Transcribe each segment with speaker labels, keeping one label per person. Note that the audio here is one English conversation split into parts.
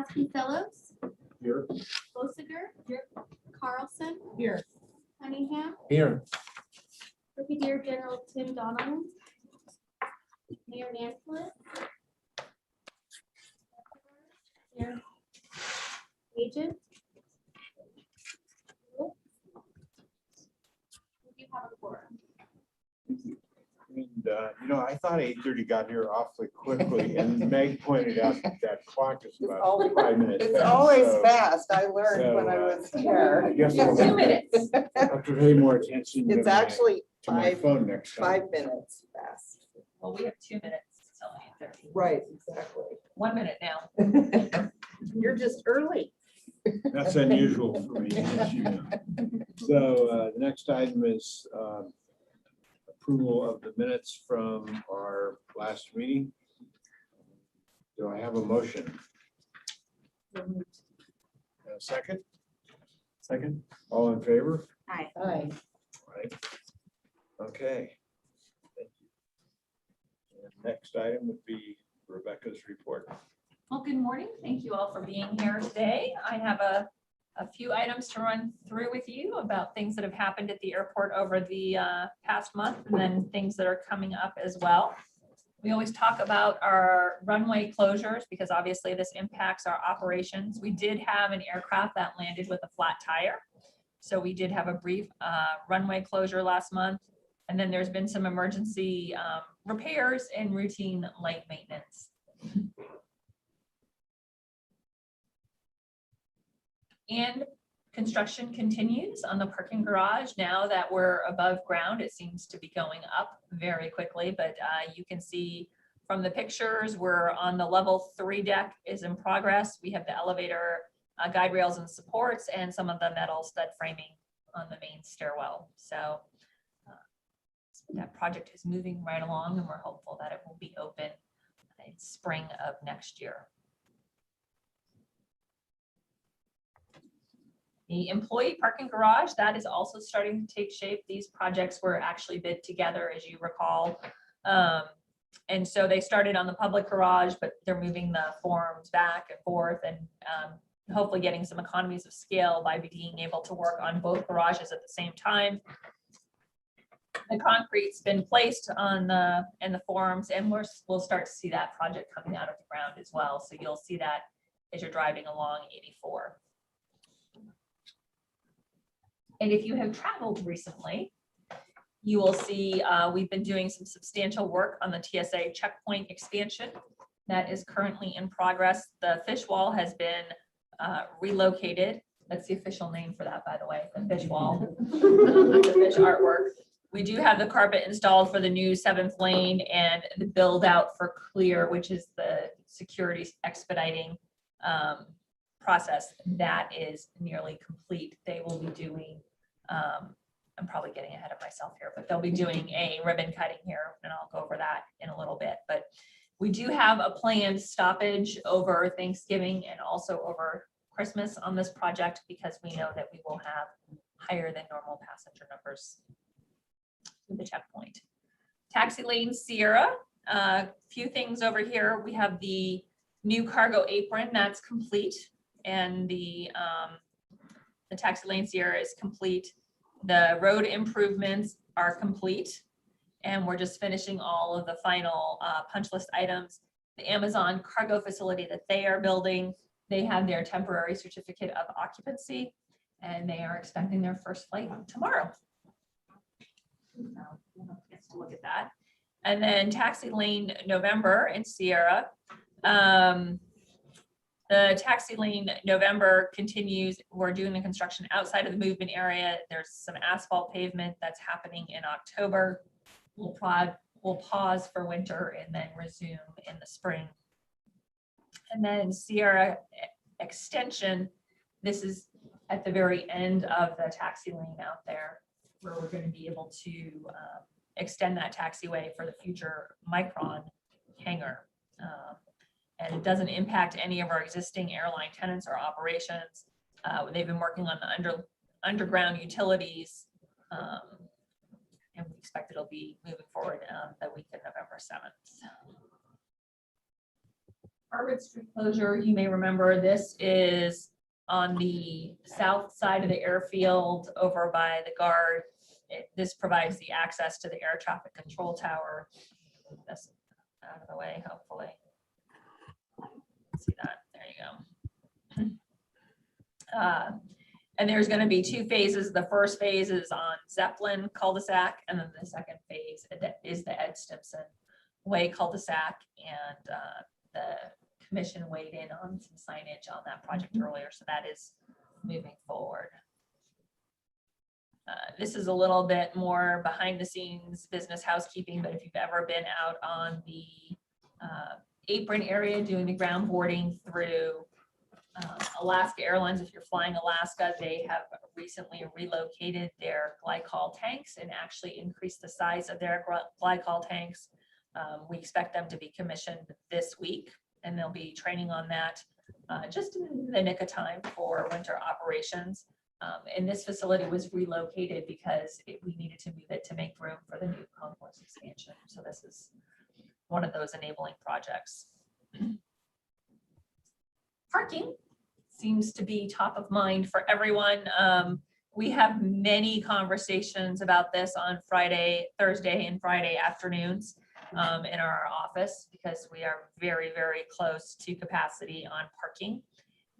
Speaker 1: Husky Fellows,
Speaker 2: Here.
Speaker 1: Bosiger, here. Carlson,
Speaker 3: Here.
Speaker 1: Cunningham,
Speaker 2: Here.
Speaker 1: Brigadier General Tim Donald, Mayor Nanflit. Here. Agent. You have a quorum.
Speaker 2: And, I thought 8:30 got here awfully quickly, and Meg pointed out that clock is about
Speaker 3: always-
Speaker 2: 5 minutes.
Speaker 3: It's
Speaker 2: fast,
Speaker 3: always
Speaker 2: so
Speaker 3: fast. I learned when I
Speaker 2: so,
Speaker 3: was
Speaker 2: I
Speaker 3: here.
Speaker 2: guess we'll
Speaker 3: It's
Speaker 2: have
Speaker 3: 2 minutes.
Speaker 2: have to pay more attention to
Speaker 3: It's
Speaker 2: my,
Speaker 3: actually
Speaker 2: to my phone next time.
Speaker 3: 5 minutes fast.
Speaker 4: Well, we have 2 minutes till 8:30.
Speaker 3: Right, exactly.
Speaker 4: 1 minute now.
Speaker 3: You're just early.
Speaker 2: That's unusual for me, as you know. So the next item is approval of the minutes from our last meeting. Do I have a motion? A second? Second. All in favor?
Speaker 3: Hi.
Speaker 2: Right. Okay. Thank you. And next item would be Rebecca's report.
Speaker 4: Well, good morning. Thank you all for being here today. I have a few items to run through with you about things that have happened at the airport over the past month, and then things that are coming up as well. We always talk about our runway closures because obviously this impacts our operations. We did have an aircraft that landed with a flat tire. So we did have a brief runway closure last month. And then there's been some emergency repairs and routine light maintenance. And construction continues on the parking garage. Now that we're above ground, it seems to be going up very quickly, but you can see from the pictures, we're on the level 3 deck is in progress. We have the elevator, guide rails and supports, and some of the metal stud framing on the main stairwell. So that project is moving right along, and we're hopeful that it will be open in spring of next year. The employee parking garage, that is also starting to take shape. These projects were actually bid together, as you recall. And so they started on the public garage, but they're moving the forms back and forth and hopefully getting some economies of scale by being able to work on both garages at the same time. The concrete's been placed on in the forms, and we'll start to see that project coming out of the ground as well. So you'll see that as you're driving along 84. And if you have traveled recently, you will see we've been doing some substantial work on the TSA checkpoint expansion that is currently in progress. The fish wall has been relocated. That's the official name for that, by the way, the fish wall, the fish artwork. We do have the carpet installed for the new 7th lane and the build out for Clear, which is the security expediting process. That is nearly complete. They will be doing, I'm probably getting ahead of myself here, but they'll be doing a ribbon cutting here, and I'll go over that in a little bit. But we do have a planned stoppage over Thanksgiving and also over Christmas on this project because we know that we will have higher than normal passenger numbers to the checkpoint. Taxi lane Sierra, a few things over here. We have the new cargo apron that's complete, and the taxi lane Sierra is complete. The road improvements are complete, and we're just finishing all of the final punch list items. The Amazon cargo facility that they are building, they have their temporary certificate of occupancy, and they are expecting their first flight tomorrow. So we'll have a chance to look at that. And then taxi lane November in Sierra. The taxi lane November continues. We're doing the construction outside of the movement area. There's some asphalt pavement that's happening in October. We'll pause for winter and then resume in the spring. And then Sierra Extension, this is at the very end of the taxi lane out there, where we're going to be able to extend that taxiway for the future Micron hangar. And it doesn't impact any of our existing airline tenants or operations. They've been working on the underground utilities, and we expect it'll be moving forward the week of November 7th. Harvard Street closure, you may remember, this is on the south side of the airfield over by the guard. This provides the access to the air traffic control tower. That's out of the way, hopefully. See that? There you go. And there's going to be 2 phases. The first phase is on Zeppelin cul-de-sac, and then the second phase is the Ed Stimson Way cul-de-sac. And the commission weighed in on some signage on that project earlier, so that is moving forward. This is a little bit more behind the scenes business housekeeping, but if you've ever been out on the apron area doing the ground boarding through Alaska Airlines, if you're flying Alaska, they have recently relocated their glycol tanks and actually increased the size of their glycol tanks. We expect them to be commissioned this week, and they'll be training on that just in the nick of time for winter operations. And this facility was relocated because we needed to move it to make room for the new concourse expansion. So this is one of those enabling projects. Parking seems to be top of mind for everyone. We have many conversations about this on Thursday and Friday afternoons in our office, because we are very, very close to capacity on parking.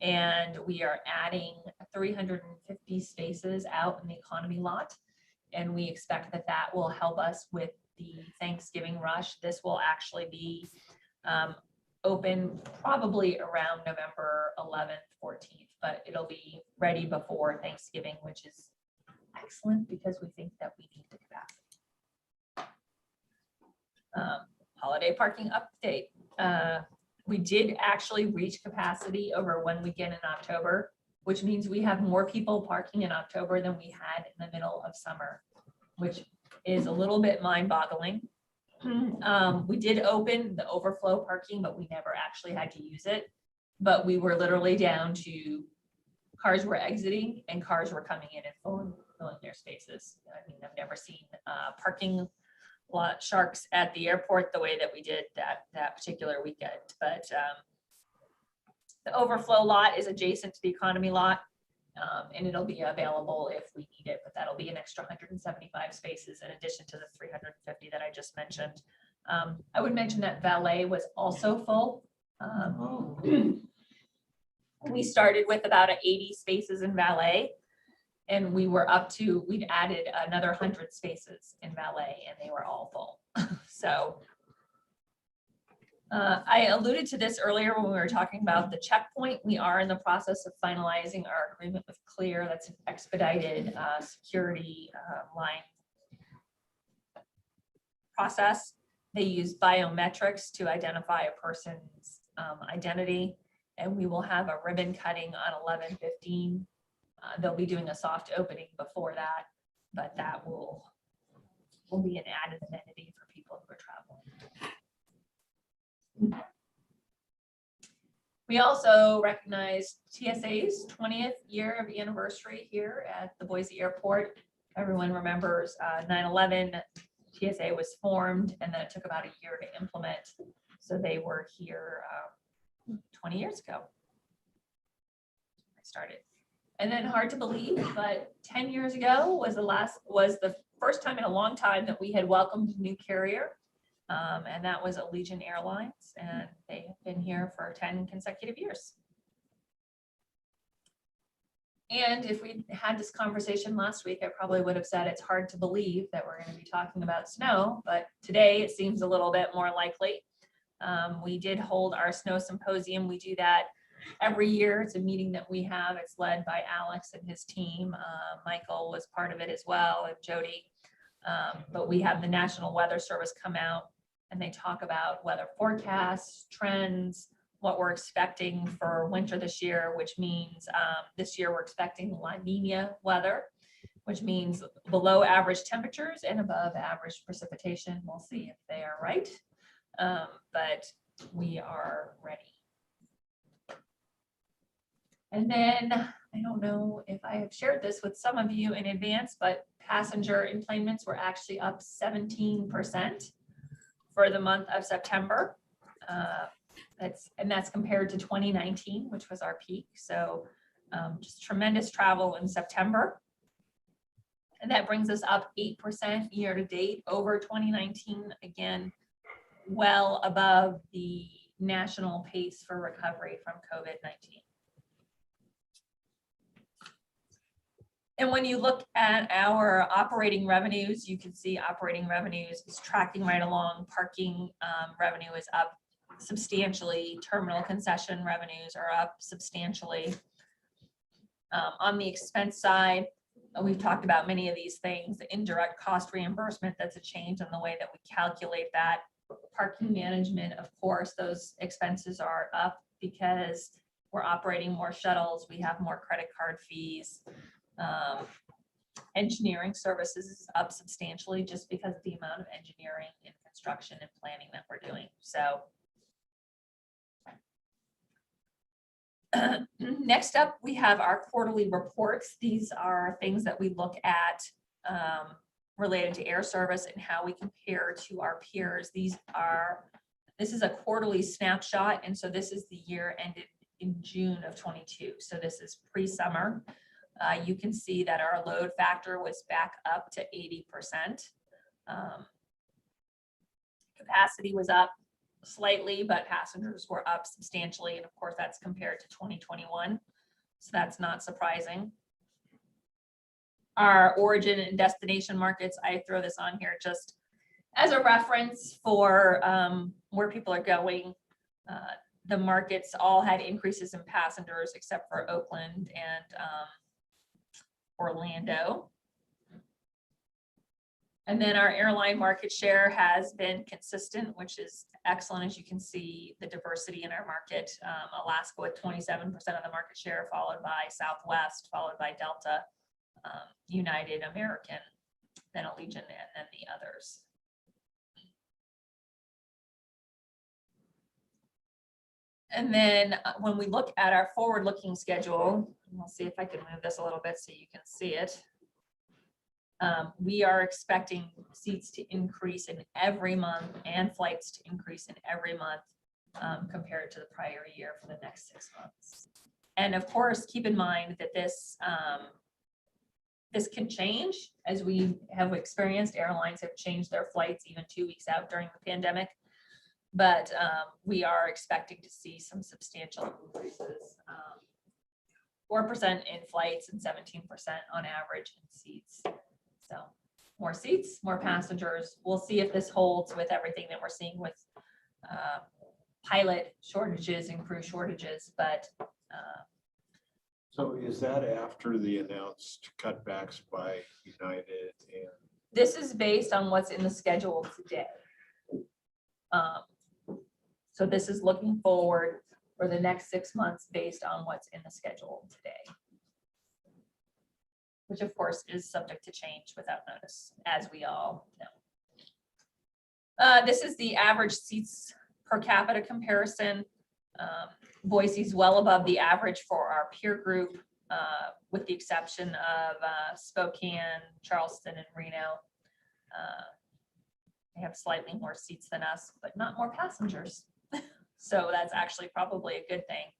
Speaker 4: And we are adding 350 spaces out in the economy lot. And we expect that that will help us with the Thanksgiving rush. This will actually be open probably around November 11th, 14th, but it'll be ready before Thanksgiving, which is excellent because we think that we need the capacity. Holiday parking update. We did actually reach capacity over one weekend in October, which means we have more people parking in October than we had in the middle of summer, which is a little bit mind-boggling. We did open the overflow parking, but we never actually had to use it. But we were literally down to cars were exiting and cars were coming in and filling their spaces. I mean, I've never seen parking lot sharks at the airport the way that we did that particular weekend. But the overflow lot is adjacent to the economy lot, and it'll be available if we need it, but that'll be an extra 175 spaces in addition to the 350 that I just mentioned. I would mention that valet was also full. We started with about 80 spaces in valet, and we'd added another 100 spaces in valet, and they were all full. So I alluded to this earlier when we were talking about the checkpoint. We are in the process of finalizing our agreement with Clear. That's an expedited security line process. They use biometrics to identify a person's identity, and we will have a ribbon cutting on 11/15. They'll be doing a soft opening before that, but that will be an added amenity for people who are traveling. We also recognize TSA's 20th year of anniversary here at the Boise Airport. Everyone remembers 9/11, TSA was formed, and then it took about a year to implement. So they were here 20 years ago. I started. And then, hard to believe, but 10 years ago was the first time in a long time that we had welcomed a new carrier. And that was Allegiant Airlines, and they have been here for 10 consecutive years. And if we had this conversation last week, I probably would have said it's hard to believe that we're going to be talking about snow, but today it seems a little bit more likely. We did hold our snow symposium. We do that every year. It's a meeting that we have. It's led by Alex and his team. Michael was part of it as well, and Jody. But we have the National Weather Service come out, and they talk about weather forecasts, trends, what we're expecting for winter this year, which means this year we're expecting La Nina weather, which means below average temperatures and above average precipitation. We'll see if they are right, but we are ready. And then, I don't know if I have shared this with some of you in advance, but passenger enplanements were actually up 17% for the month of September. That's compared to 2019, which was our peak. So just tremendous travel in September. And that brings us up 8% year to date over 2019. Again, well above the national pace for recovery from COVID-19. And when you look at our operating revenues, you can see operating revenues is tracking right along. Parking revenue is up substantially. Terminal concession revenues are up substantially. On the expense side, we've talked about many of these things. The indirect cost reimbursement, that's a change in the way that we calculate that. Parking management, of course, those expenses are up because we're operating more shuttles. We have more credit card fees. Engineering services is up substantially just because of the amount of engineering and construction and planning that we're doing. So next up, we have our quarterly reports. These are things that we look at related to air service and how we compare to our peers. This is a quarterly snapshot, and so this is the year ended in June of 22. So this is pre-summer. You can see that our load factor was back up to 80%. Capacity was up slightly, but passengers were up substantially. And of course, that's compared to 2021. So that's not surprising. Our origin and destination markets, I throw this on here just as a reference for where people are going. The markets all had increases in passengers except for Oakland and Orlando. And then our airline market share has been consistent, which is excellent. As you can see, the diversity in our market. Alaska with 27% of the market share, followed by Southwest, followed by Delta, United, American, then Allegiant, and then the others. And then when we look at our forward-looking schedule, we'll see if I can move this a little bit so you can see it. We are expecting seats to increase in every month and flights to increase in every month compared to the prior year for the next 6 months. And of course, keep in mind that this can change. As we have experienced, airlines have changed their flights even 2 weeks out during the pandemic. But we are expecting to see some substantial increases, 4% in flights and 17% on average in seats. So more seats, more passengers. We'll see if this holds with everything that we're seeing with pilot shortages and crew shortages. But
Speaker 2: so is that after the announced cutbacks by United? And
Speaker 4: this is based on what's in the schedule today. So this is looking forward for the next 6 months based on what's in the schedule today, which of course is subject to change without notice, as we all know. This is the average seats per capita comparison. Boise's well above the average for our peer group, with the exception of Spokane, Charleston, and Reno. They have slightly more seats than us, but not more passengers. So that's actually probably a good thing.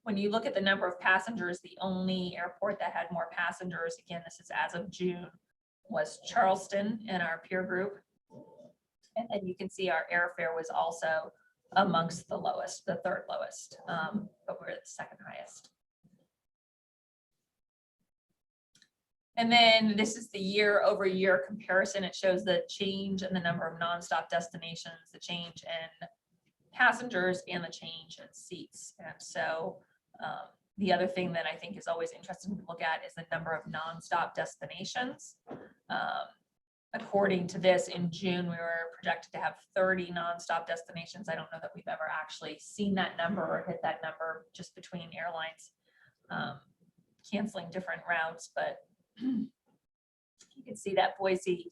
Speaker 4: When you look at the number of passengers, the only airport that had more passengers, again, this is as of June, was Charleston in our peer group. And then you can see our airfare was also amongst the lowest, the third lowest, but we're the second highest. And then this is the year-over-year comparison. It shows the change in the number of nonstop destinations, the change in passengers, and the change in seats. And so the other thing that I think is always interesting to look at is the number of nonstop destinations. According to this, in June, we were projected to have 30 nonstop destinations. I don't know that we've ever actually seen that number or hit that number, just between airlines canceling different routes, but you can see that Boise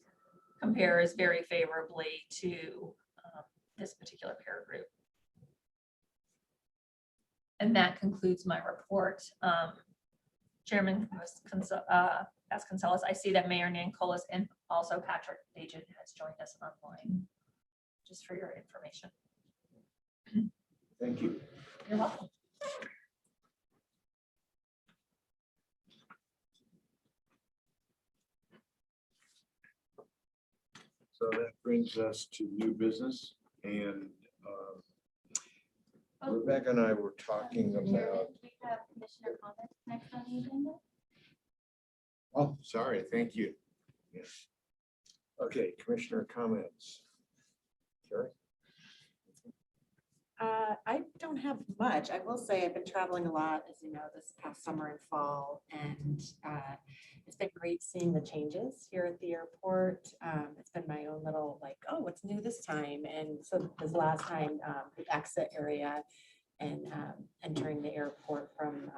Speaker 4: compares very favorably to this particular peer group. And that concludes my report. Chairman Vasconcellos, I see that Mayor Nancolis and also Patrick Agent has joined us online, just for your information.
Speaker 2: Thank you.
Speaker 4: You're welcome.
Speaker 2: So that brings us to new business, and Rebecca and I were talking
Speaker 1: Chairman,
Speaker 2: about,
Speaker 1: we have commissioner comments next on the agenda.
Speaker 2: oh, sorry, thank you. Yes. Okay, commissioner comments. Sure.
Speaker 3: I don't have much. I will say I've been traveling a lot, as you know, this past summer and fall, and it's been great seeing the changes here at the airport. It's been my own little like, oh, what's new this time? And so this last time, the exit area and entering the airport from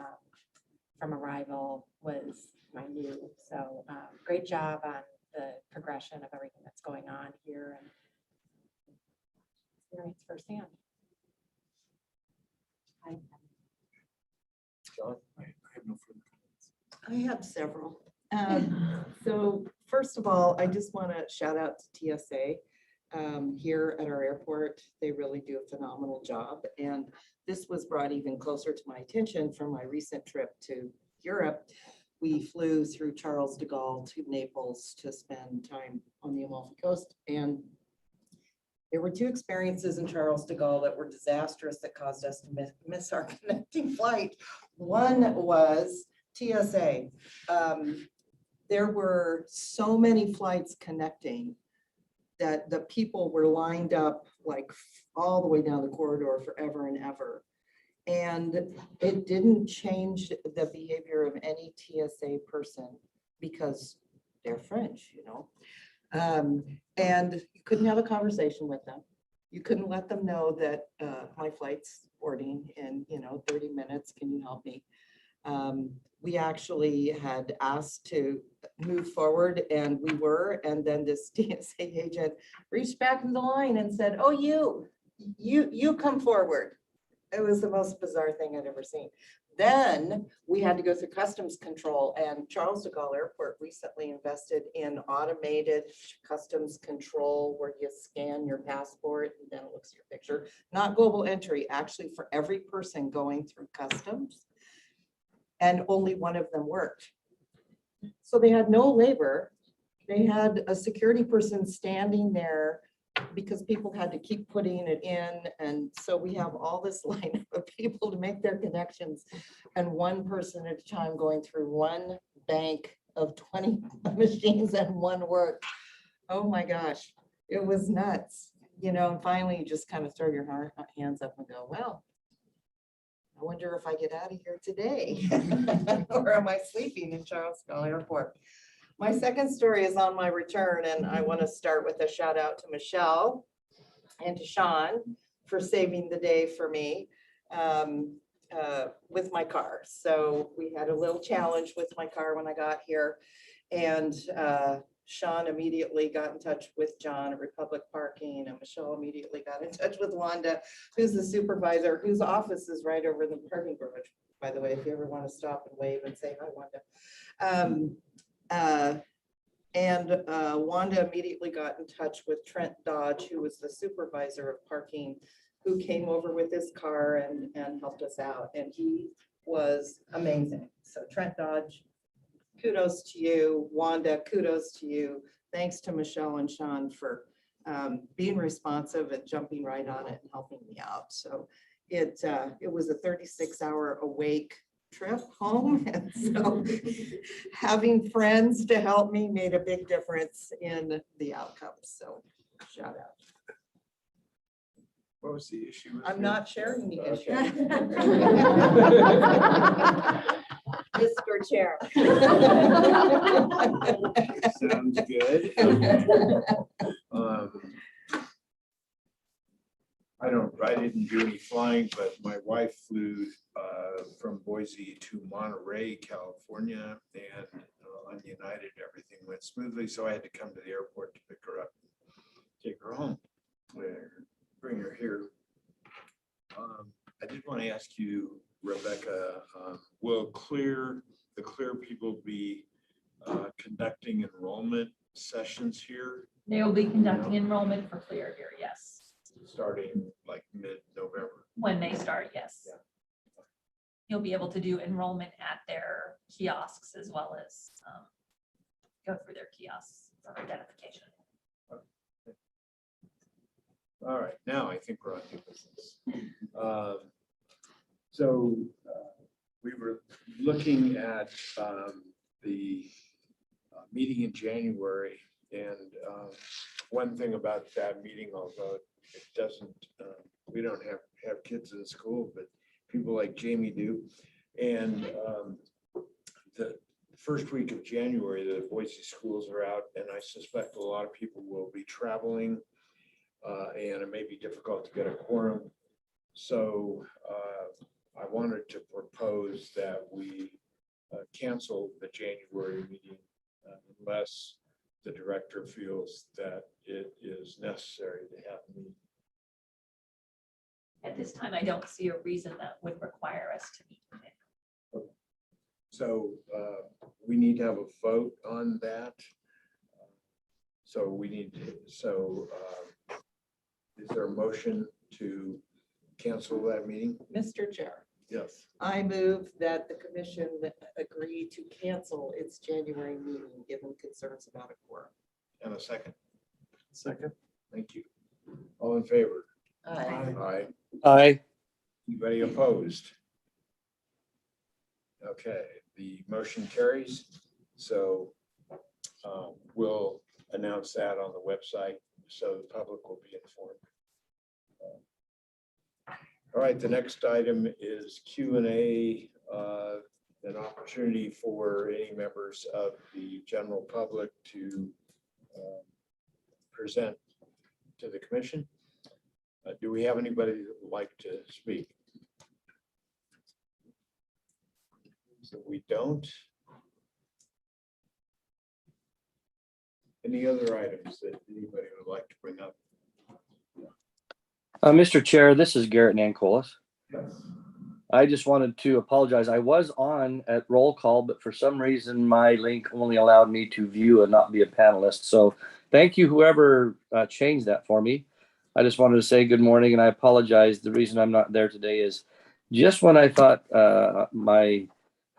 Speaker 3: arrival was my new. So great job on the progression of everything that's going on here and experience firsthand.
Speaker 2: John? I have no further comments.
Speaker 5: I have several. So first of all, I just want to shout out to TSA here at our airport. They really do a phenomenal job. And this was brought even closer to my attention from my recent trip to Europe. We flew through Charles de Gaulle to Naples to spend time on the Amalfi Coast. And there were two experiences in Charles de Gaulle that were disastrous that caused us to miss our connecting flight. One was TSA. There were so many flights connecting that the people were lined up like all the way down the corridor forever and ever. And it didn't change the behavior of any TSA person because they're French, you know. And you couldn't have a conversation with them. You couldn't let them know that my flight's boarding in 30 minutes. Can you help me? We actually had asked to move forward, and we were. And then this TSA agent reached back in the line and said, "Oh, you come forward." It was the most bizarre thing I'd ever seen. Then we had to go through customs control, and Charles de Gaulle Airport recently invested in automated customs control where you scan your passport and then it looks at your picture, not global entry, actually for every person going through customs. And only one of them worked. So they had no labor. They had a security person standing there because people had to keep putting it in. And so we have all this line of people to make their connections and one person at a time going through one bank of 20 machines and one work. Oh my gosh, it was nuts. And finally you just kind of throw your hands up and go, well, I wonder if I get out of here today or am I sleeping in Charles de Gaulle Airport? My second story is on my return, and I want to start with a shout out to Michelle and to Sean for saving the day for me with my car. So we had a little challenge with my car when I got here, and Sean immediately got in touch with John at Republic Parking, and Michelle immediately got in touch with Wanda, who's the supervisor, whose office is right over in the parking garage, by the way, if you ever want to stop and wave and say hi, Wanda. Wanda immediately got in touch with Trent Dodge, who was the supervisor of parking, who came over with his car and helped us out. And he was amazing. So Trent Dodge, kudos to you. Wanda, kudos to you. Thanks to Michelle and Sean for being responsive and jumping right on it and helping me out. So it was a 36-hour awake trip home, and so having friends to help me made a big difference in the outcome. So shout out.
Speaker 2: What was the issue?
Speaker 5: I'm not sharing the issue. Mr. Chair.
Speaker 2: Sounds good. I didn't do any flying, but my wife flew from Boise to Monterey, California, and on United, everything went smoothly. So I had to come to the airport to pick her up, take her home, bring her here. I did want to ask you, Rebecca, will the CLEAR people be conducting enrollment sessions here?
Speaker 4: They will be conducting enrollment for CLEAR here, yes.
Speaker 2: Starting like mid-November.
Speaker 4: When they start, yes.
Speaker 2: Yeah.
Speaker 4: You'll be able to do enrollment at their kiosks as well as go through their kiosks for identification.
Speaker 2: All right, now I think we're on to business. So we were looking at the meeting in January, and one thing about that meeting, although it doesn't, we don't have kids in school, but people like Jamie do. And the first week of January, the Boise schools are out, and I suspect a lot of people will be traveling, and it may be difficult to get a quorum. So I wanted to propose that we cancel the January meeting unless the director feels that it is necessary to have a meeting.
Speaker 4: At this time, I don't see a reason that would require us to meet.
Speaker 2: So we need to have a vote on that. So we need to, is there a motion to cancel that meeting?
Speaker 5: Mr. Chair,
Speaker 2: Yes.
Speaker 5: I move that the commission agree to cancel its January meeting given concerns about a quorum.
Speaker 2: And a second.
Speaker 6: Second.
Speaker 2: Thank you. All in favor?
Speaker 5: Aye.
Speaker 2: Aye.
Speaker 6: Aye.
Speaker 2: Anybody opposed? Okay, the motion carries. So we'll announce that on the website so the public will be informed. All right, the next item is Q&A, an opportunity for any members of the general public to present to the commission. Do we have anybody that would like to speak? So we don't. Any other items that anybody would like to bring up?
Speaker 6: Mr. Chair, this is Garrett Nancolis.
Speaker 2: Yes.
Speaker 6: I just wanted to apologize. I was on at roll call, but for some reason my link only allowed me to view and not be a panelist. So thank you, whoever changed that for me. I just wanted to say good morning, and I apologize. The reason I'm not there today is just when I thought my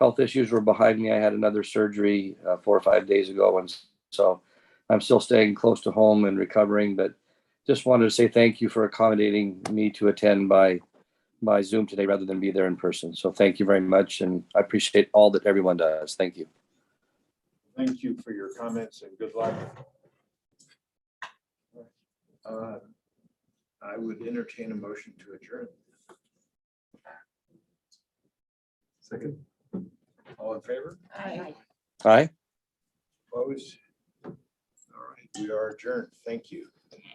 Speaker 6: health issues were behind me, I had another surgery 4 or 5 days ago. And so I'm still staying close to home and recovering, but just wanted to say thank you for accommodating me to attend by Zoom today rather than be there in person. So thank you very much. And I appreciate all that everyone does. Thank you.
Speaker 2: Thank you for your comments and good luck. I would entertain a motion to adjourn.
Speaker 6: Second.
Speaker 2: All in favor?
Speaker 3: Aye.
Speaker 6: Aye.
Speaker 2: Opposed? All right, we are adjourned. Thank you.